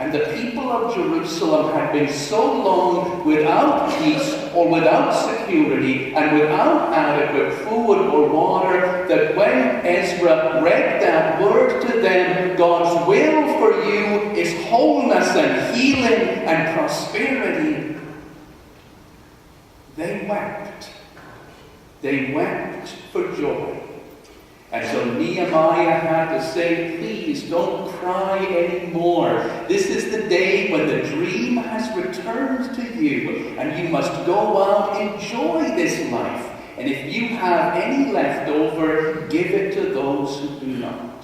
And the people of Jerusalem had been so long without peace or without security and without adequate food or water that when Ezra read that word to them, God's will for you is wholeness and healing and prosperity, they wept. They wept for joy. And so Nehemiah had to say, please don't cry anymore. This is the day when the dream has returned to you, and you must go out, enjoy this life. And if you have any left over, give it to those who do not.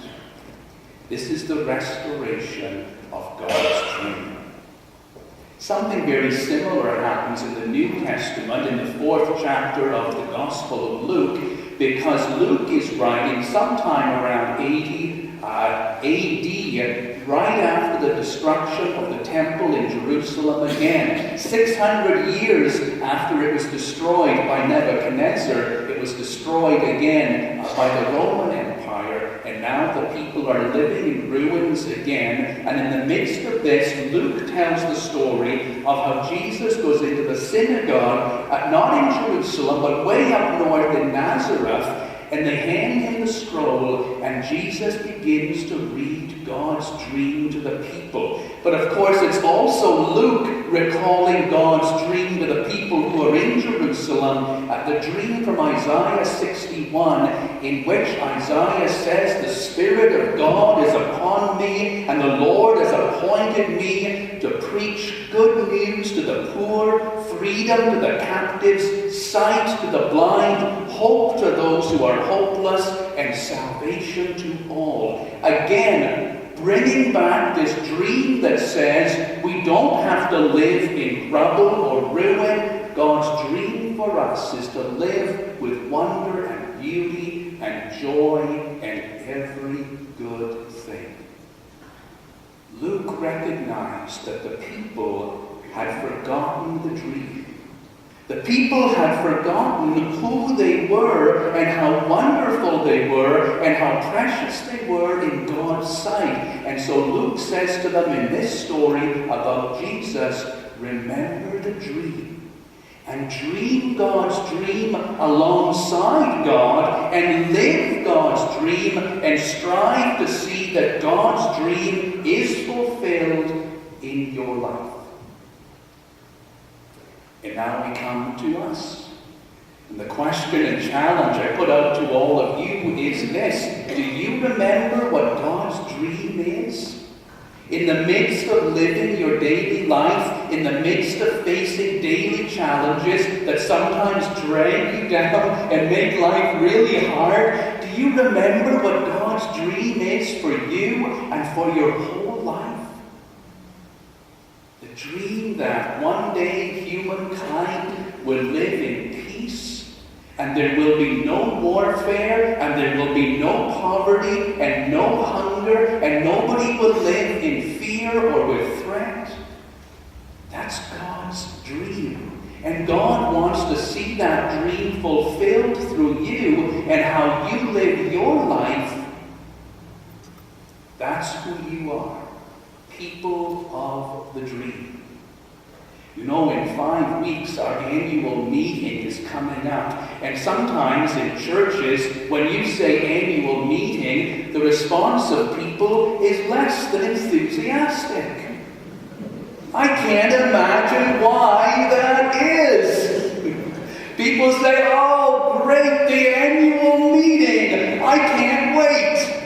This is the restoration of God's dream. Something very similar happens in the New Testament in the 4th chapter of the Gospel of Luke, because Luke is writing sometime around 80 AD, right after the destruction of the temple in Jerusalem again. 600 years after it was destroyed by Nebuchadnezzar, it was destroyed again by the Roman Empire, and now the people are living in ruins again. And in the midst of this, Luke tells the story of how Jesus goes into the synagogue, not in Jerusalem, but way up north in Nazareth, and they hand him the scroll, and Jesus begins to read God's dream to the people. But of course, it's also Luke recalling God's dream to the people who are in Jerusalem, the dream from Isaiah 61, in which Isaiah says, the Spirit of God is upon me, and the Lord has appointed me to preach good news to the poor, freedom to the captives, sight to the blind, hope to those who are hopeless, and salvation to all. Again, bringing back this dream that says we don't have to live in rubble or ruin. God's dream for us is to live with wonder and beauty and joy and every good thing. Luke recognized that the people had forgotten the dream. The people had forgotten who they were and how wonderful they were and how precious they were in God's sight. And so Luke says to them in this story about Jesus, remember the dream. And dream God's dream alongside God and live God's dream and strive to see that God's dream is fulfilled in your life. And now we come to us. And the question and challenge I put out to all of you is this. Do you remember what God's dream is? In the midst of living your daily life, in the midst of facing daily challenges that sometimes drag you down and make life really hard, do you remember what God's dream is for you and for your whole life? The dream that one day humankind will live in peace, and there will be no warfare, and there will be no poverty, and no hunger, and nobody will live in fear or with threat. That's God's dream. And God wants to see that dream fulfilled through you and how you live your life. That's who you are. People of the dream. You know, in 5 weeks, our annual meeting is coming up. And sometimes in churches, when you say annual meeting, the response of people is less than enthusiastic. I can't imagine why that is. People say, oh, great, the annual meeting. I can't wait.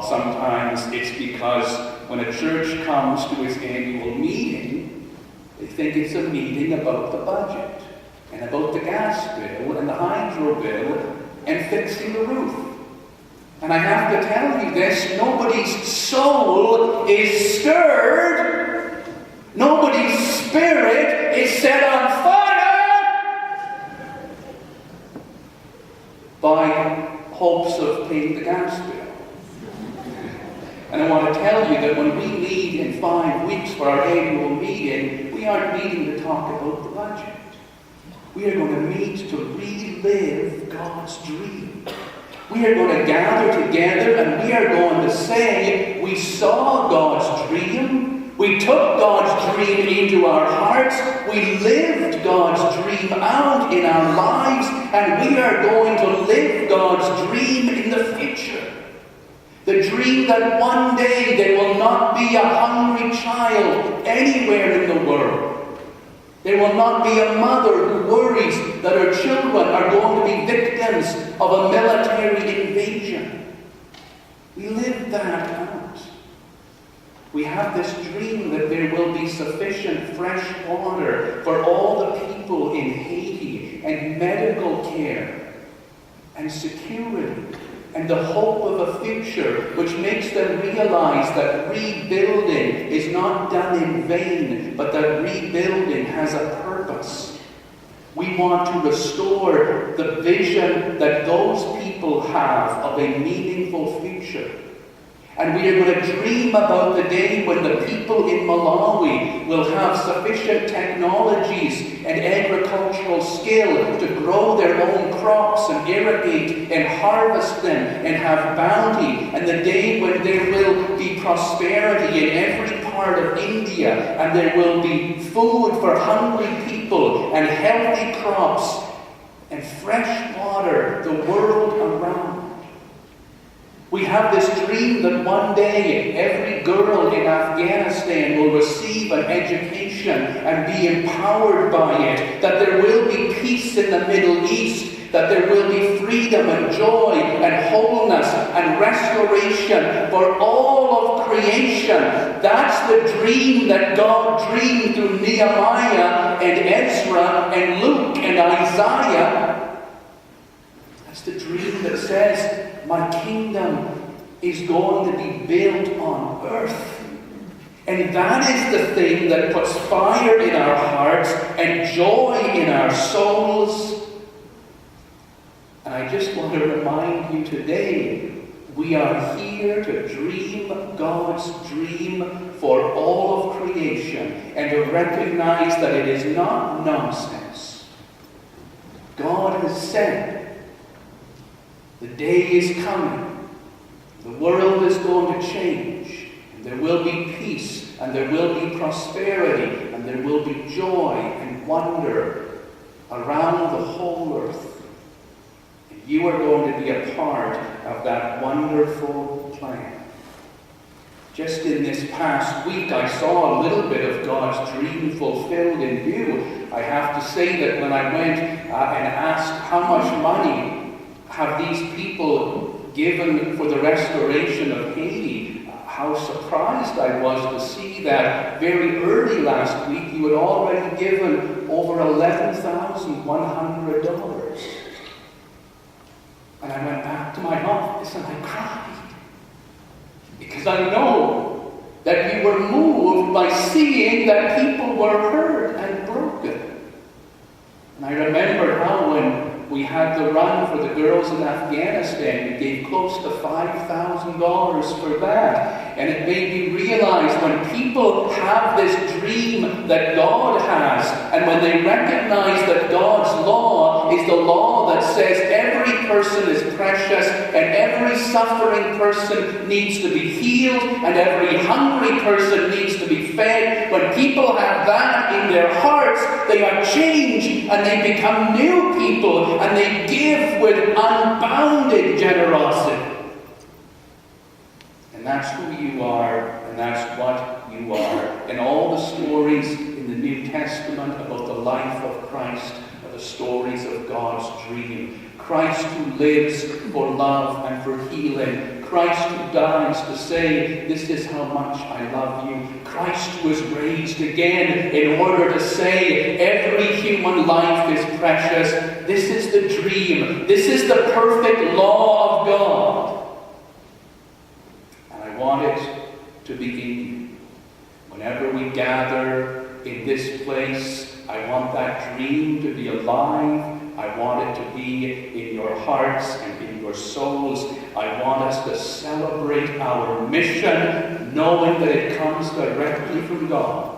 Sometimes it's because when a church comes to its annual meeting, they think it's a meeting about the budget, and about the gas bill, and the hydro bill, and fixing the roof. And I have to tell you this, nobody's soul is stirred. Nobody's spirit is set on fire by hopes of paying the gas bill. And I want to tell you that when we meet in 5 weeks for our annual meeting, we aren't meeting to talk about the budget. We are going to meet to relive God's dream. We are going to gather together and we are going to say, we saw God's dream, we took God's dream into our hearts, we lived God's dream out in our lives, and we are going to live God's dream in the future. The dream that one day there will not be a hungry child anywhere in the world. There will not be a mother who worries that her children are going to be victims of a military invasion. We live that out. We have this dream that there will be sufficient fresh water for all the people in Haiti, and medical care, and security, and the hope of a future which makes them realize that rebuilding is not done in vain, but that rebuilding has a purpose. We want to restore the vision that those people have of a meaningful future. And we are going to dream about the day when the people in Malawi will have sufficient technologies and agricultural skill to grow their own crops and irrigate and harvest them and have bounty. And the day when there will be prosperity in every part of India, and there will be food for hungry people and healthy crops and fresh water the world around. We have this dream that one day every girl in Afghanistan will receive an education and be empowered by it, that there will be peace in the Middle East, that there will be freedom and joy and wholeness and restoration for all of creation. That's the dream that God dreamed through Nehemiah and Ezra and Luke and Isaiah. That's the dream that says, my kingdom is going to be built on earth. And that is the thing that puts fire in our hearts and joy in our souls. And I just want to remind you today, we are here to dream God's dream for all of creation and to recognize that it is not nonsense. God has said, the day is coming. The world is going to change. And there will be peace, and there will be prosperity, and there will be joy and wonder around the whole earth. And you are going to be a part of that wonderful plan. Just in this past week, I saw a little bit of God's dream fulfilled in view. I have to say that when I went and asked how much money have these people given for the restoration of Haiti, how surprised I was to see that very early last week you had already given over $11,100. And I went back to my office and I cried. Because I know that you were moved by seeing that people were hurt and broken. And I remember how when we had the run for the girls in Afghanistan, we gave close to $5,000 for that. And it made me realize when people have this dream that God has, and when they recognize that God's law is the law that says every person is precious, and every suffering person needs to be healed, and every hungry person needs to be fed, when people have that in their hearts, they are changed and they become new people, and they give with unbounded generosity. And that's who you are, and that's what you are. And all the stories in the New Testament about the life of Christ are the stories of God's dream. Christ who lives for love and for healing. Christ who dies to say, this is how much I love you. Christ who was raised again in order to say, every human life is precious. This is the dream. This is the perfect law of God. And I want it to be in you. Whenever we gather in this place, I want that dream to be alive. I want it to be in your hearts and in your souls. I want us to celebrate our mission, knowing that it comes directly from God.